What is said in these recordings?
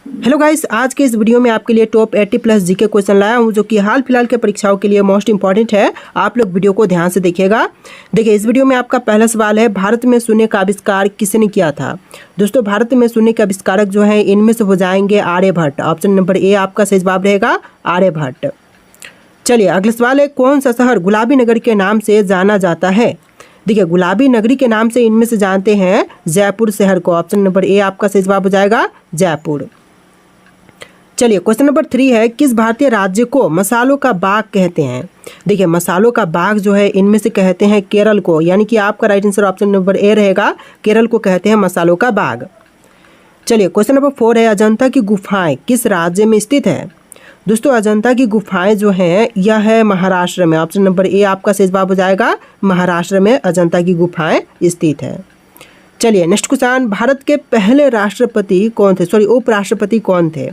Hello guys, आज के इस वीडियो में आपके लिए टॉप 80 प्लस जीके क्वेश्चन लाया हूं जो कि हाल फिलहाल के परीक्षाओं के लिए मोस्ट इंपॉर्टेंट है। आप लोग वीडियो को ध्यान से देखिएगा। देखिए, इस वीडियो में आपका पहला सवाल है, भारत में शून्य का आविष्कार किसने किया था। दोस्तों, भारत में शून्य के आविष्कारक जो है इनमें से हो जाएंगे आर्यभट्ट। ऑप्शन नंबर ए आपका सही जवाब रहेगा, आर्यभट्ट। चलिए अगला सवाल है, कौन सा शहर गुलाबी नगर के नाम से जाना जाता है। देखिए, गुलाबी नगरी के नाम से इनमें से जानते हैं जयपुर शहर को। ऑप्शन नंबर ए आपका सही जवाब हो जाएगा, जयपुर। चलिए क्वेश्चन नंबर 3 है, किस भारतीय राज्य को मसालों का बाग कहते हैं। देखिए, मसालों का बाग जो है इनमें से कहते हैं केरल को, यानी कि आपका right answer option number A रहेगा, केरल को कहते हैं मसालों का बाग। चलिए क्वेश्चन नंबर 4 है, अजंता की गुफाएं किस राज्य में स्थित है। दोस्तों, अजंता की गुफाएं जो हैं यह है महाराष्ट्र में। ऑप्शन नंबर ए आपका सही जवाब हो जाएगा, महाराष्ट्र में अजंता की गुफाएं स्थित है। चलिए नेक्स्ट क्वेश्चन, भारत के पहले राष्ट्रपति कौन थे, उपराष्ट्रपति कौन थे।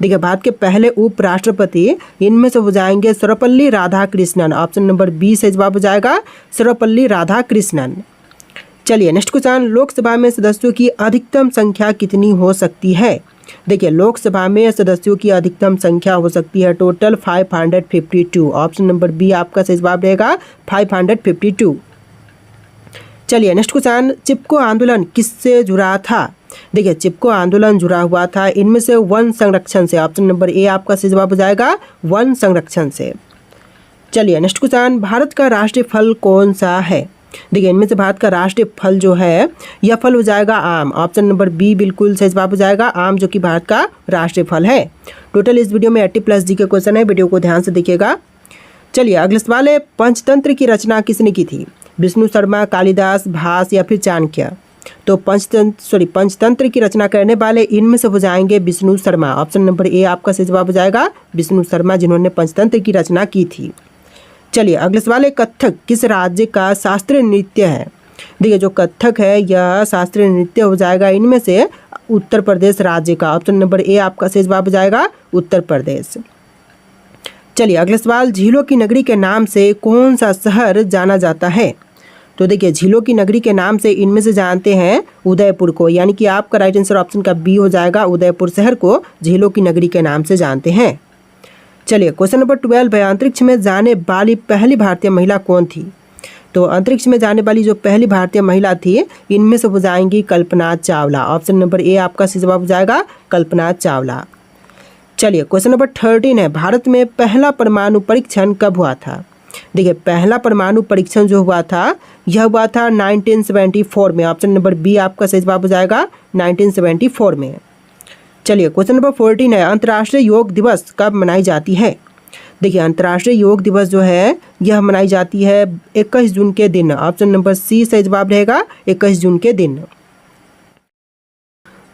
देखिए, भारत के पहले उपराष्ट्रपति इनमें से हो जाएंगे Sarvepalli Radhakrishnan. Option number B से जवाब हो जाएगा, सर्वपल्ली राधाकृष्णन। चलिए नेक्स्ट क्वेश्चन, लोकसभा में सदस्यों की अधिकतम संख्या कितनी हो सकती है। देखिए, लोकसभा में सदस्यों की अधिकतम संख्या हो सकती है टोटल 552। ऑप्शन नंबर बी आपका सही जवाब रहेगा, 552। चलिए नेक्स्ट क्वेश्चन, चिपको आंदोलन किससे जुड़ा था। देखिए, चिपको आंदोलन जुड़ा हुआ था इनमें से वन संरक्षण से। ऑप्शन नंबर ए आपका सही जवाब हो जाएगा, वन संरक्षण से। चलिए नेक्स्ट क्वेश्चन, भारत का राष्ट्रीय फल कौन सा है। देखिए, इनमें से भारत का राष्ट्रीय फल जो है यह फल हो जाएगा आम। ऑप्शन नंबर बी बिल्कुल सही जवाब हो जाएगा, आम, जो कि भारत का राष्ट्रीय फल है। टोटल इस वीडियो में 80 प्लस जी के क्वेश्चन है, वीडियो को ध्यान से देखिएगा। चलिए अगला सवाल है, पंचतंत्र की रचना किसने की थी। विष्णु शर्मा, कालिदास, भास या फिर चाणक्य। तो पंचतंत्र की रचना करने वाले इनमें से हो जाएंगे विष्णु शर्मा। ऑप्शन नंबर ए आपका सही जवाब हो जाएगा, विष्णु शर्मा, जिन्होंने पंचतंत्र की रचना की थी। चलिए अगला सवाल है, कथक किस राज्य का शास्त्रीय नृत्य है। देखिए, जो कथक है यह शास्त्रीय नृत्य हो जाएगा इनमें से उत्तर प्रदेश राज्य का। ऑप्शन नंबर ए आपका सही जवाब हो जाएगा, उत्तर प्रदेश। चलिए अगला सवाल, झीलों की नगरी के नाम से कौन सा शहर जाना जाता है। तो देखिए, झीलों की नगरी के नाम से इनमें से जानते हैं उदयपुर को, यानी कि आपका राइट आंसर ऑप्शन का बी हो जाएगा, उदयपुर शहर को झीलों की नगरी के नाम से जानते हैं। चलिए क्वेश्चन नंबर 12 है, अंतरिक्ष में जाने वाली पहली भारतीय महिला कौन थी। तो अंतरिक्ष में जाने वाली जो पहली भारतीय महिला थी इनमें से हो जाएंगी कल्पना चावला। ऑप्शन नंबर ए आपका सही जवाब हो जाएगा, कल्पना चावला। चलिए क्वेश्चन नंबर 13 है, भारत में पहला परमाणु परीक्षण कब हुआ था। देखिए, पहला परमाणु परीक्षण जो हुआ था यह हुआ था 1974 में। ऑप्शन नंबर बी आपका सही जवाब हो जाएगा, 1974 में। चलिए क्वेश्चन नंबर 14 है, अंतर्राष्ट्रीय योग दिवस कब मनाई जाती है। देखिए, अंतर्राष्ट्रीय योग दिवस जो है यह मनाई जाती है 21 जून के दिन। ऑप्शन नंबर सी सही जवाब रहेगा, 21 जून के दिन।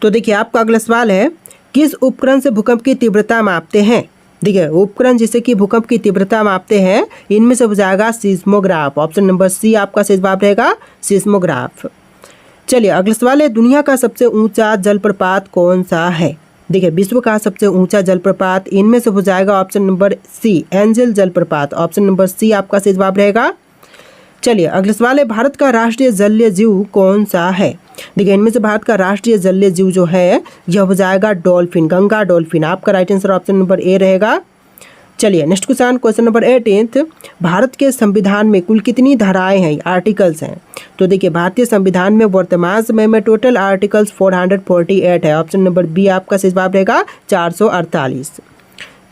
तो देखिए, आपका अगला सवाल है, किस उपकरण से भूकंप की तीव्रता मापते हैं। देखिए, उपकरण जिससे कि भूकंप की तीव्रता मापते हैं इनमें से हो जाएगा सीस्मोग्राफ। ऑप्शन नंबर सी आपका सही जवाब रहेगा, सीस्मोग्राफ। चलिए अगला सवाल है, दुनिया का सबसे ऊंचा जलप्रपात कौन सा है। देखिए, विश्व का सबसे ऊंचा जलप्रपात इनमें से हो जाएगा ऑप्शन नंबर सी, एंजल जलप्रपात। ऑप्शन नंबर सी आपका सही जवाब रहेगा। चलिए अगला सवाल है, भारत का राष्ट्रीय जलीय जीव कौन सा है। देखिए, इनमें से भारत का राष्ट्रीय जलीय जीव जो है यह हो जाएगा डॉल्फिन, गंगा डॉल्फिन। आपका right answer option number A रहेगा। चलिए नेक्स्ट क्वेश्चन नंबर 18, भारत के संविधान में कुल कितनी धाराएं हैं, आर्टिकल्स हैं। तो देखिए, भारतीय संविधान में वर्तमान समय में टोटल आर्टिकल्स 448 है। ऑप्शन नंबर बी आपका सही जवाब रहेगा, 448।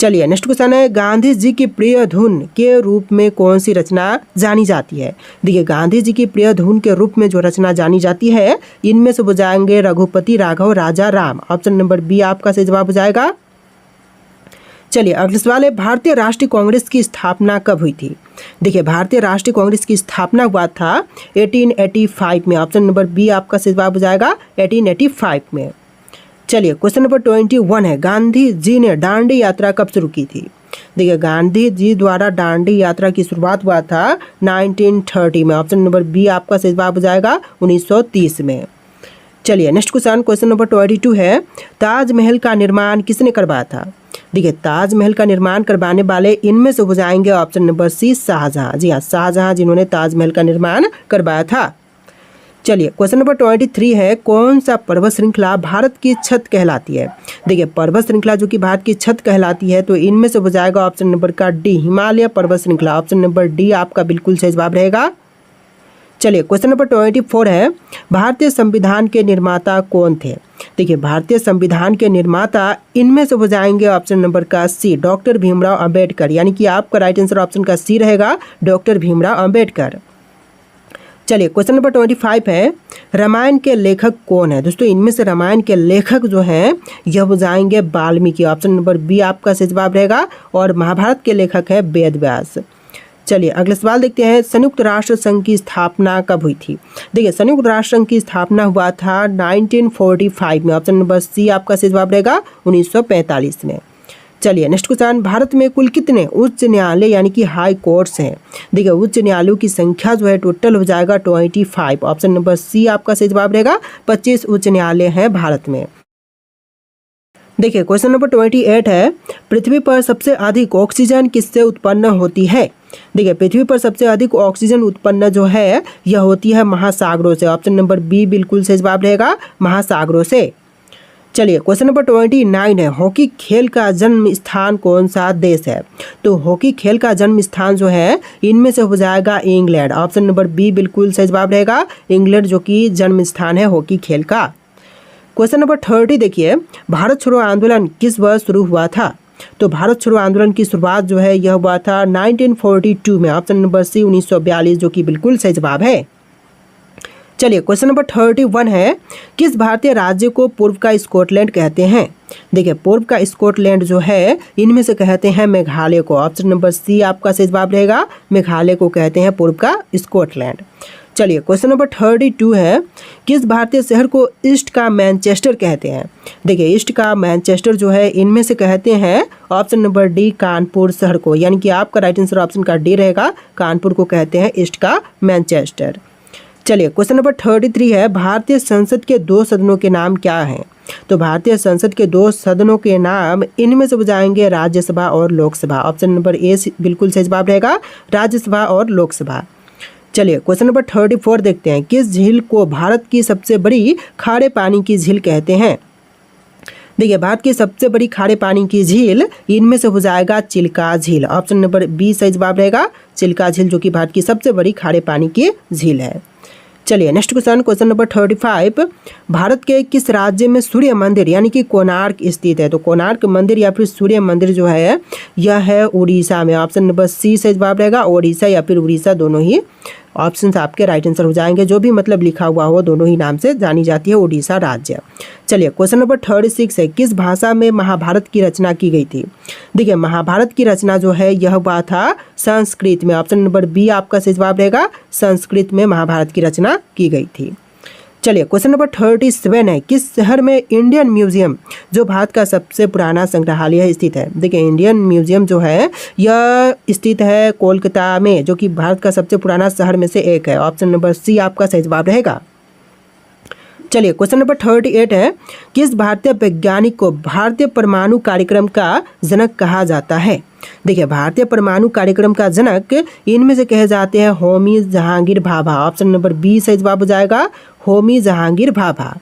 चलिए नेक्स्ट क्वेश्चन है, गांधी जी की प्रिय धुन के रूप में कौन सी रचना जानी जाती है। देखिए, गांधी जी की प्रिय धुन के रूप में जो रचना जानी जाती है इनमें से हो जाएंगे रघुपति राघव राजा राम। ऑप्शन नंबर बी आपका सही जवाब हो जाएगा। चलिए अगला सवाल है, भारतीय राष्ट्रीय कांग्रेस की स्थापना कब हुई थी। देखिए, भारतीय राष्ट्रीय कांग्रेस की स्थापना हुआ था 1885 में। ऑप्शन नंबर बी आपका सही जवाब हो जाएगा, 1885 में। चलिए क्वेश्चन नंबर 21 है, गांधी जी ने दांडी यात्रा कब शुरू की थी। देखिए, गांधी जी द्वारा दांडी यात्रा की शुरुआत हुआ था 1930 में। ऑप्शन नंबर बी आपका सही जवाब हो जाएगा, 1930 में। चलिए नेक्स्ट क्वेश्चन नंबर 22 है, ताजमहल का निर्माण किसने करवाया था। देखिए, ताजमहल का निर्माण करवाने वाले इनमें से हो जाएंगे ऑप्शन नंबर सी, शाहजहां। जी हाँ, शाहजहां, जिन्होंने ताजमहल का निर्माण करवाया था। चलिए क्वेश्चन नंबर 23 है, कौन सा पर्वत श्रृंखला भारत की छत कहलाती है। देखिए पर्वत श्रृंखला जो कि भारत की छत कहलाती है, तो इनमें से हो जाएगा ऑप्शन नंबर का डी, हिमालय पर्वत श्रृंखला। ऑप्शन नंबर डी आपका बिल्कुल सही जवाब रहेगा। चलिए क्वेश्चन नंबर 24 है, भारतीय संविधान के निर्माता कौन थे। देखिए भारतीय संविधान के निर्माता इनमें से हो जाएंगे ऑप्शन नंबर का सी, डॉक्टर भीमराव अंबेडकर, यानी कि आपका राइट आंसर ऑप्शन का सी रहेगा, डॉक्टर भीमराव अंबेडकर। चलिए क्वेश्चन नंबर 25 है, रामायण के लेखक कौन है। दोस्तों इनमें से रामायण के लेखक जो हैं यह हो जाएंगे वाल्मीकि। ऑप्शन नंबर बी आपका सही जवाब रहेगा। और महाभारत के लेखक है वेद व्यास। चलिए अगला सवाल देखते हैं, संयुक्त राष्ट्र संघ की स्थापना कब हुई थी। देखिए संयुक्त राष्ट्र संघ की स्थापना हुआ था 1945 में। ऑप्शन नंबर सी आपका सही जवाब रहेगा, 1945 में। चलिए नेक्स्ट क्वेश्चन, भारत में कुल कितने उच्च न्यायालय यानी कि हाई कोर्ट्स हैं। देखिए उच्च न्यायालयों की संख्या जो है टोटल हो जाएगा 25। ऑप्शन नंबर सी आपका सही जवाब रहेगा, 25 उच्च न्यायालय हैं भारत में। देखिए क्वेश्चन नंबर 28 है, पृथ्वी पर सबसे अधिक ऑक्सीजन किससे उत्पन्न होती है। देखिए पृथ्वी पर सबसे अधिक ऑक्सीजन उत्पन्न जो है यह होती है महासागरों से। ऑप्शन नंबर बी बिल्कुल सही जवाब रहेगा, महासागरों से। चलिए क्वेश्चन नंबर 29 है, हॉकी खेल का जन्म स्थान कौन सा देश है। तो हॉकी खेल का जन्म स्थान जो है इनमें से हो जाएगा इंग्लैंड। ऑप्शन नंबर बी बिल्कुल सही जवाब रहेगा, इंग्लैंड जो कि जन्म स्थान है हॉकी खेल का। क्वेश्चन नंबर 30 देखिए, भारत छोड़ो आंदोलन किस वर्ष शुरू हुआ था। तो भारत छोड़ो आंदोलन की शुरुआत जो है यह हुआ था 1942 में। ऑप्शन नंबर सी 1942 जो कि बिल्कुल सही जवाब है। चलिए क्वेश्चन नंबर 31 है, किस भारतीय राज्य को पूर्व का स्कॉटलैंड कहते हैं। देखिए पूर्व का स्कॉटलैंड जो है इनमें से कहते हैं मेघालय को। ऑप्शन नंबर सी आपका सही जवाब रहेगा, मेघालय को कहते हैं पूर्व का स्कॉटलैंड। चलिए क्वेश्चन नंबर 32 है, किस भारतीय शहर को ईस्ट का मैनचेस्टर कहते हैं। देखिए ईस्ट का मैनचेस्टर जो है इनमें से कहते हैं ऑप्शन नंबर डी कानपुर शहर को, यानी कि आपका राइट आंसर ऑप्शन का डी रहेगा, कानपुर को कहते हैं ईस्ट का मैनचेस्टर। चलिए क्वेश्चन नंबर 33 है, भारतीय संसद के 2 सदनों के नाम क्या हैं। तो भारतीय संसद के 2 सदनों के नाम इनमें से हो जाएंगे राज्यसभा और लोकसभा। ऑप्शन नंबर ए बिल्कुल सही जवाब रहेगा, राज्यसभा और लोकसभा। चलिए क्वेश्चन नंबर 34 देखते हैं, किस झील को भारत की सबसे बड़ी खारे पानी की झील कहते हैं। देखिए भारत की सबसे बड़ी खारे पानी की झील इनमें से हो जाएगा चिल्का झील। ऑप्शन नंबर बी सही जवाब रहेगा, चिल्का झील जो कि भारत की सबसे बड़ी खारे पानी की झील है। चलिए next question, question number 35, Bharat के किस राज्य में सूर्य मंदिर यानी कि कोणार्क स्थित है। तो कोणार्क मंदिर या फिर सूर्य मंदिर जो है यह है उड़ीसा में। ऑप्शन नंबर सी से जवाब रहेगा, ओडिशा या फिर उड़ीसा, दोनों ही ऑप्शन आपके राइट आंसर हो जाएंगे। जो भी मतलब लिखा हुआ हो दोनों ही नाम से जानी जाती है उड़ीसा राज्य। चलिए क्वेश्चन नंबर 36 है, किस भाषा में महाभारत की रचना की गई थी। देखिए महाभारत की रचना जो है यह हुआ था संस्कृत में। ऑप्शन नंबर बी आपका सही जवाब रहेगा, संस्कृत में महाभारत की रचना की गई थी। चलिए क्वेश्चन नंबर 37 है, किस शहर में इंडियन म्यूजियम जो भारत का सबसे पुराना संग्रहालय स्थित है। देखिए इंडियन म्यूजियम जो है यह स्थित है कोलकाता में, जो कि भारत का सबसे पुराना शहर में से एक है। ऑप्शन नंबर सी आपका सही जवाब रहेगा। चलिए क्वेश्चन नंबर 38 है, किस भारतीय वैज्ञानिक को भारतीय परमाणु कार्यक्रम का जनक कहा जाता है। देखिए भारतीय परमाणु कार्यक्रम का जनक इनमें से कहे जाते हैं Homi Jehangir Bhabha. Option number B सही जवाब हो जाएगा, होमी जहांगीर भाभा।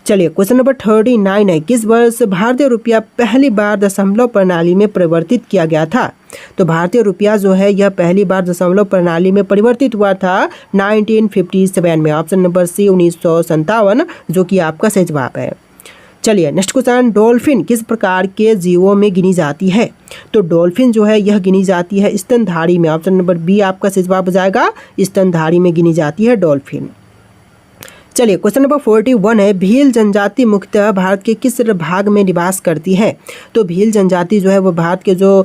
चलिए क्वेश्चन नंबर 39 है, किस वर्ष भारतीय रुपया पहली बार दशमलव प्रणाली में परिवर्तित किया गया था। तो भारतीय रुपया जो है यह पहली बार दशमलव प्रणाली में परिवर्तित हुआ था 1957 में। ऑप्शन नंबर सी 1957 जो कि आपका सही जवाब है। चलिए नेक्स्ट क्वेश्चन, डॉल्फिन किस प्रकार के जीवों में गिनी जाती है। तो डॉल्फिन जो है यह गिनी जाती है स्तनधारी में। ऑप्शन नंबर बी आपका सही जवाब हो जाएगा, स्तनधारी में गिनी जाती है डॉल्फिन। चलिए क्वेश्चन नंबर 41 है, भील जनजाति मुख्यतः भारत के किस भाग में निवास करती है। तो भील जनजाति जो है वो भारत के जो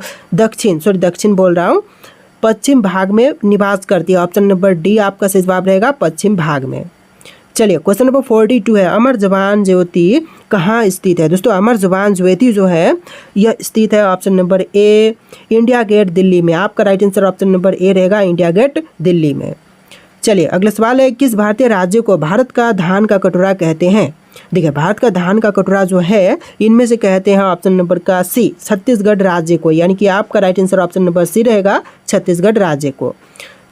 पश्चिम भाग में निवास करती है। ऑप्शन नंबर डी आपका सही जवाब रहेगा, पश्चिम भाग में। चलिए क्वेश्चन नंबर 42 है, अमर जवान ज्योति कहाँ स्थित है। दोस्तों अमर जवान ज्योति जो है यह स्थित है option number A India Gate Delhi में। आपका right answer option number A रहेगा, इंडिया गेट दिल्ली में। चलिए अगला सवाल है, किस भारतीय राज्य को भारत का धान का कटोरा कहते हैं। देखिए भारत का धान का कटोरा जो है इनमें से कहते हैं ऑप्शन नंबर का सी छत्तीसगढ़ राज्य को, यानी कि आपका right answer option number C रहेगा, छत्तीसगढ़ राज्य को।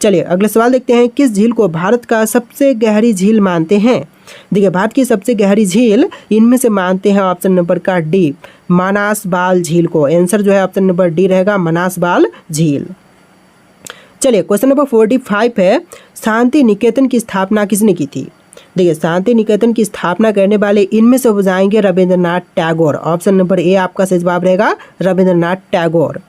चलिए अगला सवाल देखते हैं, किस झील को भारत का सबसे गहरी झील मानते हैं? देखिए भारत की सबसे गहरी झील इनमें से मानते हैं ऑप्शन नंबर का डी, मानस बाल झील को। आंसर जो है ऑप्शन नंबर डी रहेगा, मानस बाल झील। चलिए क्वेश्चन नंबर 45 है, शांति निकेतन की स्थापना किसने की थी? देखिए शांति निकेतन की स्थापना करने वाले इनमें से हो जाएंगे रविंद्रनाथ टैगोर। ऑप्शन नंबर ए आपका सही जवाब रहेगा, रविंद्रनाथ टैगोर।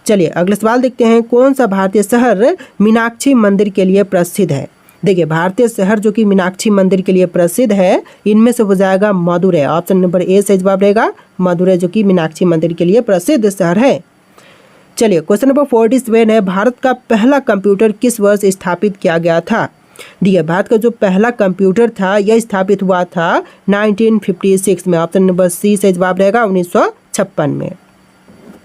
चलिए अगला सवाल देखते हैं, कौन सा भारतीय शहर मीनाक्षी मंदिर के लिए प्रसिद्ध है? देखिए भारतीय शहर जो कि मीनाक्षी मंदिर के लिए प्रसिद्ध है इनमें से हो जाएगा मदुरै। ऑप्शन नंबर ए सही जवाब रहेगा, मदुरै जो कि मीनाक्षी मंदिर के लिए प्रसिद्ध शहर है। चलिए क्वेश्चन नंबर 47 है, भारत का पहला कंप्यूटर किस वर्ष स्थापित किया गया था? देखिए भारत का जो पहला कंप्यूटर था यह स्थापित हुआ था 1956 में। ऑप्शन नंबर सी सही जवाब रहेगा, 1956 में।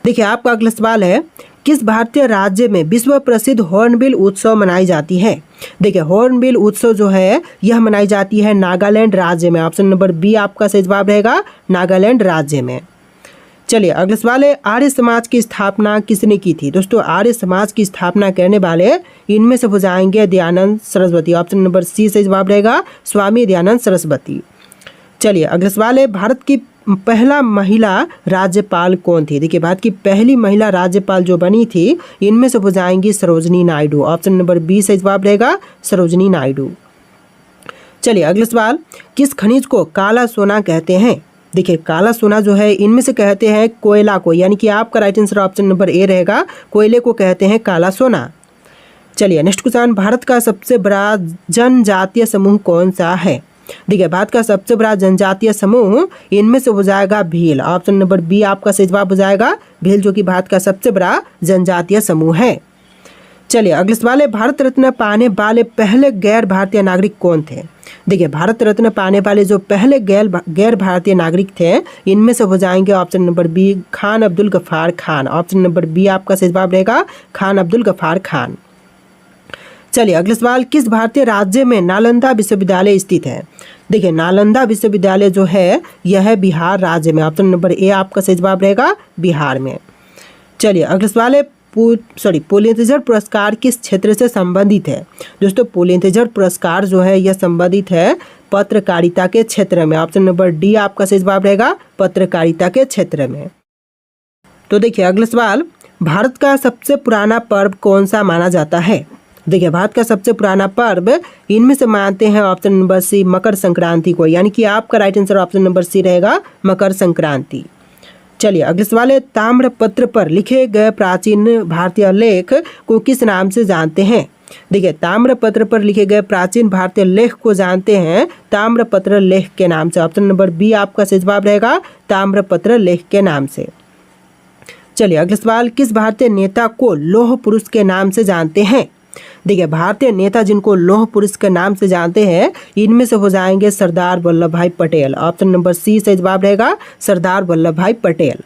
देखिए आपका अगला सवाल है, किस भारतीय राज्य में विश्व प्रसिद्ध हॉर्नबिल उत्सव मनाई जाती है? देखिए हॉर्नबिल उत्सव जो है यह मनाई जाती है नागालैंड राज्य में। ऑप्शन नंबर बी आपका सही जवाब रहेगा, नागालैंड राज्य में। चलिए अगला सवाल है, आर्य समाज की स्थापना किसने की थी? दोस्तों आर्य समाज की स्थापना करने वाले इनमें से हो जाएंगे Dayanand Saraswati. Option number C सही जवाब रहेगा, स्वामी दयानंद सरस्वती। चलिए अगला सवाल है, भारत की पहला महिला राज्यपाल कौन थी? देखिए भारत की पहली महिला राज्यपाल जो बनी थी इनमें से हो जाएंगी Sarojini Naidu. Option number B सही जवाब रहेगा, सरोजनी नायडू। चलिए अगला सवाल, किस खनिज को काला सोना कहते हैं? देखिए काला सोना जो है इनमें से कहते हैं कोयला को, यानी कि आपका right answer option number A रहेगा, कोयले को कहते हैं काला सोना। चलिए नेक्स्ट क्वेश्चन, भारत का सबसे बड़ा जनजातीय समूह कौन सा है? देखिए भारत का सबसे बड़ा जनजातीय समूह इनमें से हो जाएगा भील। ऑप्शन नंबर बी आपका सही जवाब हो जाएगा, भील जो कि भारत का सबसे बड़ा जनजातीय समूह है। चलिए अगले सवाल है, भारत रत्न पाने वाले पहले गैर भारतीय नागरिक कौन थे? देखिए भारत रत्न पाने वाले जो पहले गैर भारतीय नागरिक थे इनमें से हो जाएंगे option number B, Khan Abdul Ghaffar Khan. Option number B आपका सही जवाब रहेगा, खान अब्दुल गफ्फार खान। चलिए अगले सवाल, किस भारतीय राज्य में नालंदा विश्वविद्यालय स्थित है? देखिए नालंदा विश्वविद्यालय जो है यह है बिहार राज्य में। ऑप्शन नंबर ए आपका सही जवाब रहेगा, बिहार में। चलिए अगले सवाल है, पुलित्जर पुरस्कार किस क्षेत्र से संबंधित है? दोस्तों पुलित्जर पुरस्कार जो है यह संबंधित है पत्रकारिता के क्षेत्र में। ऑप्शन नंबर डी आपका सही जवाब रहेगा, पत्रकारिता के क्षेत्र में। तो देखिए अगला सवाल, भारत का सबसे पुराना पर्व कौन सा माना जाता है? देखिए भारत का सबसे पुराना पर्व इनमें से मानते हैं option number C, Makar Sankranti को, यानी कि आपका right answer option number C रहेगा, मकर संक्रांति। चलिए अगले सवाल है, ताम्रपत्र पर लिखे गए प्राचीन भारतीय लेख को किस नाम से जानते हैं? देखिए ताम्रपत्र पर लिखे गए प्राचीन भारतीय लेख को जानते हैं ताम्रपत्र लेख के नाम से। ऑप्शन नंबर बी आपका सही जवाब रहेगा, ताम्रपत्र लेख के नाम से। चलिए अगले सवाल, किस भारतीय नेता को लौह पुरुष के नाम से जानते हैं? देखिए भारतीय नेता जिनको लौह पुरुष के नाम से जानते हैं इनमें से हो जाएंगे सरदार वल्लभ भाई पटेल। ऑप्शन नंबर सी सही जवाब रहेगा, सरदार वल्लभ भाई पटेल।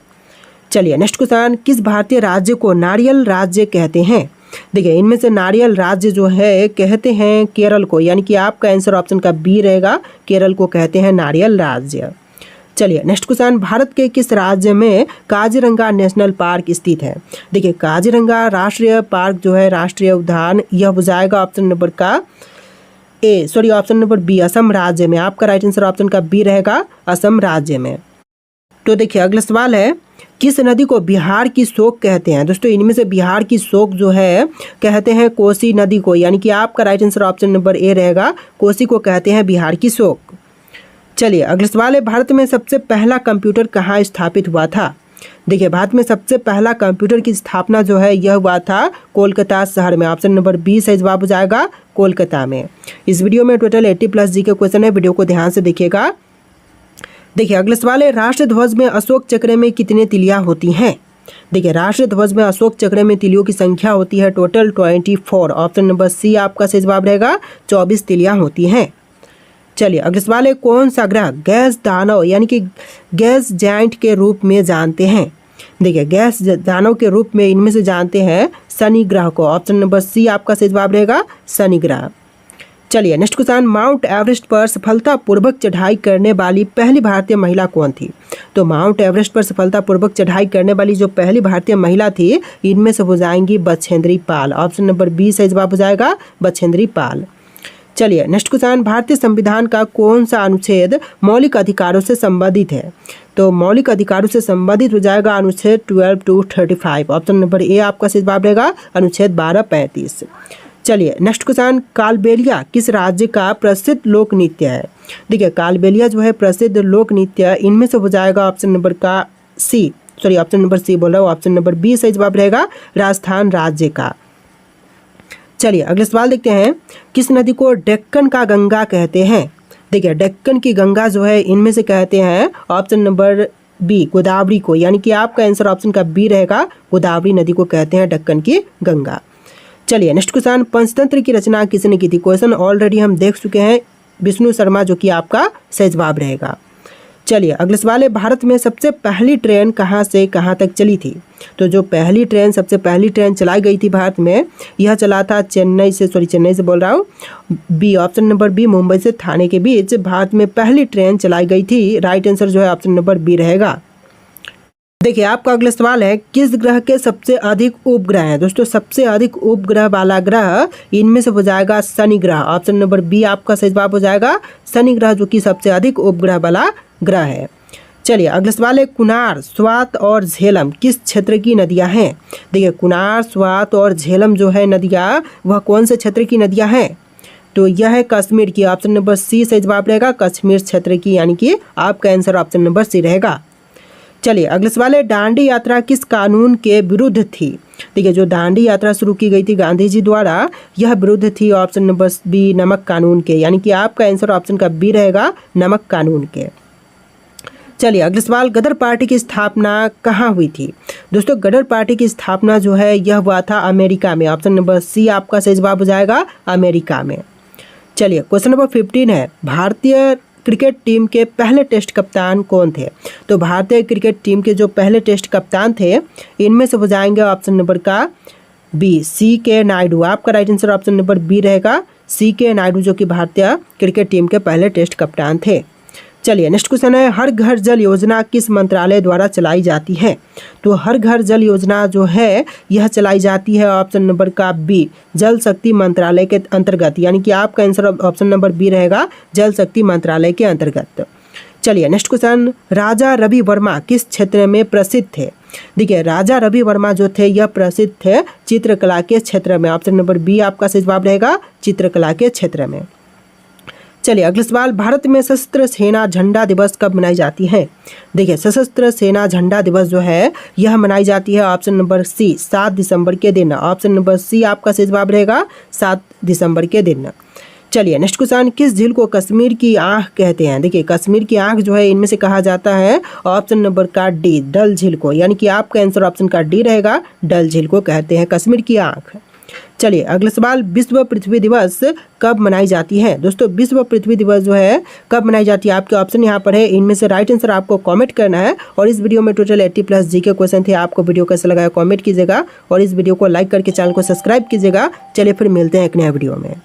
चलिए नेक्स्ट क्वेश्चन, किस भारतीय राज्य को नारियल राज्य कहते हैं? देखिए इनमें से नारियल राज्य जो है कहते हैं केरल को, यानी कि आपका आंसर ऑप्शन का बी रहेगा, केरल को कहते हैं नारियल राज्य। चलिए नेक्स्ट क्वेश्चन, भारत के किस राज्य में काजीरंगा नेशनल पार्क स्थित है? देखिए काजीरंगा राष्ट्रीय पार्क जो है, राष्ट्रीय उद्यान, यह हो जाएगा ऑप्शन नंबर का ऑप्शन नंबर बी, असम राज्य में। आपका राइट आंसर ऑप्शन का बी रहेगा, असम राज्य में। तो देखिए अगला सवाल है, किस नदी को बिहार की शोक कहते हैं? दोस्तों इनमें से बिहार की शोक जो है कहते हैं कोसी नदी को, यानी कि आपका right answer option number A रहेगा, कोसी को कहते हैं बिहार की शोक। चलिए अगला सवाल है, भारत में सबसे पहला कंप्यूटर कहाँ स्थापित हुआ था? देखिए भारत में सबसे पहला कंप्यूटर की स्थापना जो है यह हुआ था कोलकाता शहर में। ऑप्शन नंबर बी सही जवाब हो जाएगा, कोलकाता में। इस वीडियो में टोटल 80+ जी के क्वेश्चन है, वीडियो को ध्यान से देखिएगा। देखिए अगला सवाल है, राष्ट्र ध्वज में अशोक चक्र में कितने तिलियां होती हैं? देखिए राष्ट्र ध्वज में अशोक चक्र में तिलियों की संख्या होती है टोटल 24। ऑप्शन नंबर सी आपका सही जवाब रहेगा, 24 तिलियां होती हैं। चलिए अगला सवाल है, कौन सा ग्रह गैस दानव यानी कि गैस जाइंट के रूप में जानते हैं? देखिए गैस दानव के रूप में इनमें से जानते हैं शनि ग्रह को। ऑप्शन नंबर सी आपका सही जवाब रहेगा, शनि ग्रह। चलिए नेक्स्ट क्वेश्चन, माउंट एवरेस्ट पर सफलतापूर्वक चढ़ाई करने वाली पहली भारतीय महिला कौन थी? तो माउंट एवरेस्ट पर सफलतापूर्वक चढ़ाई करने वाली जो पहली भारतीय महिला थी, इनमें से हो जाएंगी Bachendri Pal. Option number B सही जवाब हो जाएगा बछेंद्री पाल। चलिए नेक्स्ट क्वेश्चन, भारतीय संविधान का कौन सा अनुच्छेद मौलिक अधिकारों से संबंधित है? तो मौलिक अधिकारों से संबंधित हो जाएगा अनुच्छेद 12 to 35। ऑप्शन नंबर ए आपका सही जवाब रहेगा अनुच्छेद 1235। चलिए नेक्स्ट क्वेश्चन, कालबेलिया किस राज्य का प्रसिद्ध लोक नृत्य है? देखिए कालबेलिया जो है प्रसिद्ध लोक नृत्य, इनमें से हो जाएगा ऑप्शन नंबर सी बोल रहा हूँ, ऑप्शन नंबर बी सही जवाब रहेगा राजस्थान राज्य का। चलिए अगले सवाल देखते हैं, किस नदी को डेक्कन का गंगा कहते हैं? देखिए डेक्कन की गंगा जो है इनमें से कहते हैं ऑप्शन नंबर बी गोदावरी को, यानी कि आपका आंसर ऑप्शन का बी रहेगा, गोदावरी नदी को कहते हैं डेक्कन की गंगा। चलिए नेक्स्ट क्वेश्चन, पंचतंत्र की रचना किसने की थी? क्वेश्चन ऑलरेडी हम देख चुके हैं, विष्णु शर्मा, जो कि आपका सही जवाब रहेगा। चलिए अगले सवाल है, भारत में सबसे पहली ट्रेन कहाँ से कहाँ तक चली थी? तो जो सबसे पहली ट्रेन चलाई गई थी भारत में, यह चला था चेन्नई से बोल रहा हूँ, B option number B, Mumbai से थाने के बीच भारत में पहली ट्रेन चलाई गई थी। राइट आंसर जो है ऑप्शन नंबर बी रहेगा। देखिए आपका अगला सवाल है, किस ग्रह के सबसे अधिक उपग्रह हैं? दोस्तों सबसे अधिक उपग्रह वाला ग्रह इनमें से हो जाएगा शनि ग्रह। ऑप्शन नंबर बी आपका सही जवाब हो जाएगा शनि ग्रह, जो कि सबसे अधिक उपग्रह वाला ग्रह है। चलिए अगला सवाल है, कुनार, स्वात और झेलम किस क्षेत्र की नदियां हैं? देखिए कुनार, स्वात और झेलम जो है नदियां, वह कौन से क्षेत्र की नदियां हैं? तो यह है कश्मीर की। ऑप्शन नंबर सी सही जवाब रहेगा कश्मीर क्षेत्र की, यानी कि आपका आंसर ऑप्शन नंबर सी रहेगा। चलिए अगला सवाल है, दांडी यात्रा किस कानून के विरुद्ध थी? देखिए जो दांडी यात्रा शुरू की गई थी गांधी जी द्वारा, यह विरुद्ध थी ऑप्शन नंबर बी नमक कानून के, यानी कि आपका आंसर ऑप्शन का बी रहेगा नमक कानून के। चलिए अगला सवाल, गदर पार्टी की स्थापना कहाँ हुई थी? दोस्तों गदर पार्टी की स्थापना जो है यह हुआ था अमेरिका में। ऑप्शन नंबर सी आपका सही जवाब हो जाएगा अमेरिका में। चलिए क्वेश्चन नंबर 15 है, भारतीय क्रिकेट टीम के पहले टेस्ट कप्तान कौन थे? तो भारतीय क्रिकेट टीम के जो पहले टेस्ट कप्तान थे, इनमें से हो जाएंगे ऑप्शन नंबर का बी CK नायडू। आपका right answer option number B रहेगा CK नायडू, जो कि भारतीय क्रिकेट टीम के पहले टेस्ट कप्तान थे। चलिए नेक्स्ट क्वेश्चन है, हर घर जल योजना किस मंत्रालय द्वारा चलाई जाती है? तो हर घर जल योजना जो है यह चलाई जाती है ऑप्शन नंबर का बी जल शक्ति मंत्रालय के अंतर्गत, यानी कि आपका आंसर ऑप्शन नंबर बी रहेगा जल शक्ति मंत्रालय के अंतर्गत। चलिए नेक्स्ट क्वेश्चन, राजा रवि वर्मा किस क्षेत्र में प्रसिद्ध थे? देखिए राजा रवि वर्मा जो थे यह प्रसिद्ध थे चित्रकला के क्षेत्र में। ऑप्शन नंबर बी आपका सही जवाब रहेगा चित्रकला के क्षेत्र में। चलिए अगला सवाल, भारत में सशस्त्र सेना झंडा दिवस कब मनाई जाती है? देखिए सशस्त्र सेना झंडा दिवस जो है यह मनाई जाती है ऑप्शन नंबर सी 7 दिसंबर के दिन। ऑप्शन नंबर सी आपका सही जवाब रहेगा 7 दिसंबर के दिन। चलिए नेक्स्ट क्वेश्चन, किस झील को कश्मीर की आंख कहते हैं? देखिए कश्मीर की आंख जो है इनमें से कहा जाता है ऑप्शन नंबर का डी डल झील को, यानी कि आपका आंसर ऑप्शन का डी रहेगा डल झील को कहते हैं कश्मीर की आंख। चलिए अगला सवाल, विश्व पृथ्वी दिवस कब मनाई जाती है? दोस्तों विश्व पृथ्वी दिवस जो है कब मनाई जाती है, आपके ऑप्शन यहाँ पर है, इनमें से राइट आंसर आपको कमेंट करना है। और इस वीडियो में टोटल 80+ जीके क्वेश्चन थे। आपको वीडियो कैसा लगा कमेंट कीजिएगा और इस वीडियो को लाइक करके चैनल को सब्सक्राइब कीजिएगा। चलिए फिर मिलते हैं एक नया वीडियो में।